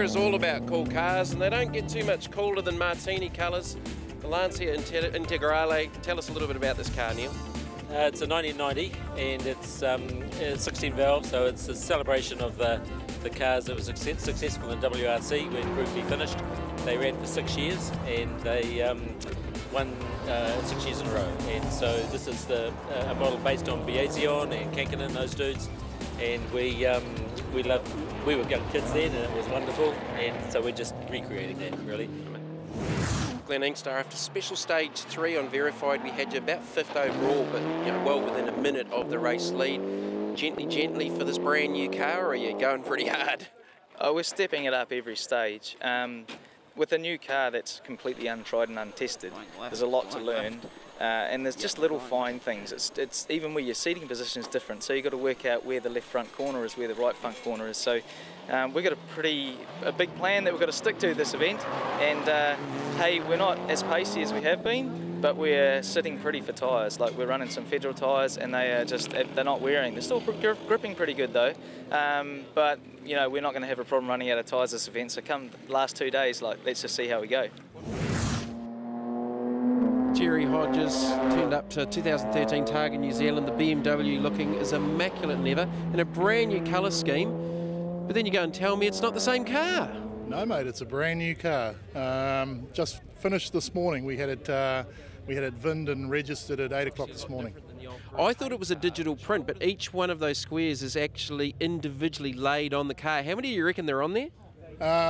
Targa is all about cool cars, and they don't get too much cooler than martini colours. The Lancia Integrale. Tell us a little bit about this car, Neil. It's a 1990 and it's 16 valve, so it's a celebration of the cars that were successful in WRC when Group B finished. They ran for 6 years and they won 6 years in a row. And so this is a model based on Biasion and Kankinen, those dudes. And we were young kids then and it was wonderful. And so we're just recreating that, really. Glenn Inkster, after special stage 3 on Verified, we had you about 5th overall, but well within a minute of the race lead. Gently for this brand new car, or are you going pretty hard? Oh, we're stepping it up every stage. With a new car that's completely untried and untested, there's a lot to learn, and there's just little fine things. It's even where your seating position is different, so you've got to work out where the left front corner is, where the right front corner is. So we've got a big plan that we've got to stick to this event, and hey, we're not as pacey as we have been, but we're sitting pretty for tyres. Like, we're running some Federal tyres and they're not wearing. They're still gripping pretty good though, but we're not going to have a problem running out of tyres this event, so come the last 2 days, let's just see how we go. Jerry Hodges turned up to 2013 Targa New Zealand, the BMW looking as immaculate than ever, in a brand new colour scheme, but then you go and tell me it's not the same car. No mate, it's a brand new car. Just finished this morning. We had it VINed and registered at 8 o'clock this morning. I thought it was a digital print, but each one of those squares is actually individually laid on the car. How many do you reckon they're on there?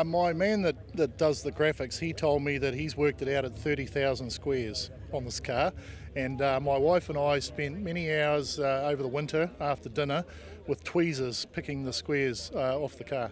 My man that does the graphics, he told me that he's worked it out at 30,000 squares on this car, and my wife and I spent many hours over the winter after dinner with tweezers picking the squares off the car.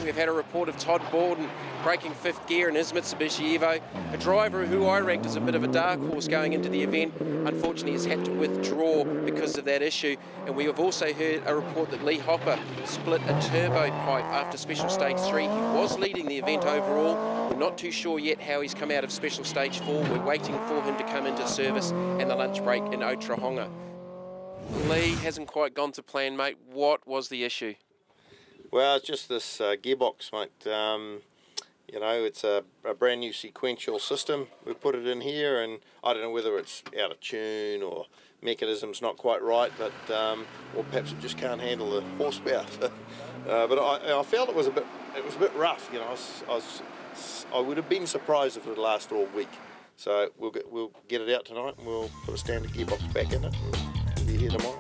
We've had a report of Todd Borden breaking 5th gear in his Mitsubishi Evo, a driver who I ranked as a bit of a dark horse going into the event. Unfortunately, has had to withdraw because of that issue. And we have also heard a report that Lee Hopper split a turbo pipe after Special Stage 3. He was leading the event overall. We're not too sure yet how he's come out of Special Stage 4. We're waiting for him to come into service and the lunch break in Otahonga. Lee hasn't quite gone to plan, mate. What was the issue? Well, it's just this gearbox, mate. It's a brand new sequential system. We put it in here, and I don't know whether it's out of tune or mechanism's not quite right, but or perhaps it just can't handle the horsepower. But I felt it was a bit rough. I would have been surprised if it would last all week. So we'll get it out tonight, and we'll put a standard gearbox back in it. And we'll be here tomorrow.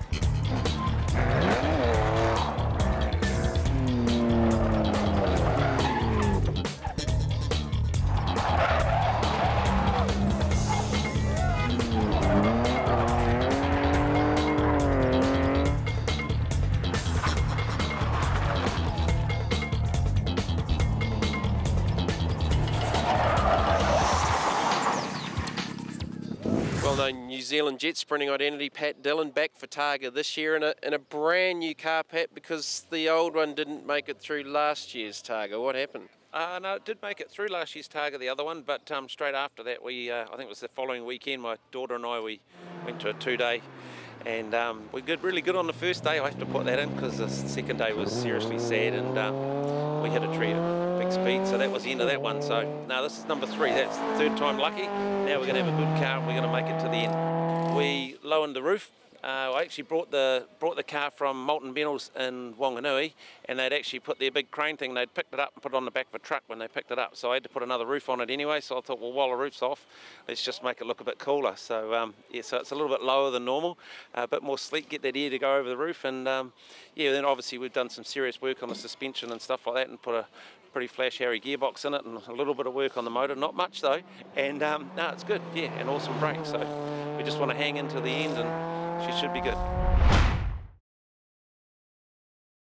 Well-known New Zealand jet sprinting identity Pat Dillon back for Targa this year in a brand new car, Pat, because the old one didn't make it through last year's Targa. What happened? No, it did make it through last year's Targa, the other one, but straight after that, I think it was the following weekend, my daughter and I, we went to a 2-day, and we did really good on the first day. I have to put that in because the second day was seriously sad, and we hit a tree at big speed, so that was the end of that one. So now this is number 3. That's the 3rd time lucky. Now we're going to have a good car and we're going to make it to the end. We lowered the roof. I actually brought the car from Molten Metals in Wanganui, and they'd actually put their big crane thing, they'd picked it up and put it on the back of a truck when they picked it up. So I had to put another roof on it anyway, so I thought, well, while the roof's off, let's just make it look a bit cooler. So yeah, so it's a little bit lower than normal, a bit more sleek, get that air to go over the roof, and yeah, then obviously we've done some serious work on the suspension and stuff like that, and put a pretty flash Harry gearbox in it, and a little bit of work on the motor, not much though, and no, it's good, yeah, and awesome brakes. So we just want to hang into the end, and she should be good.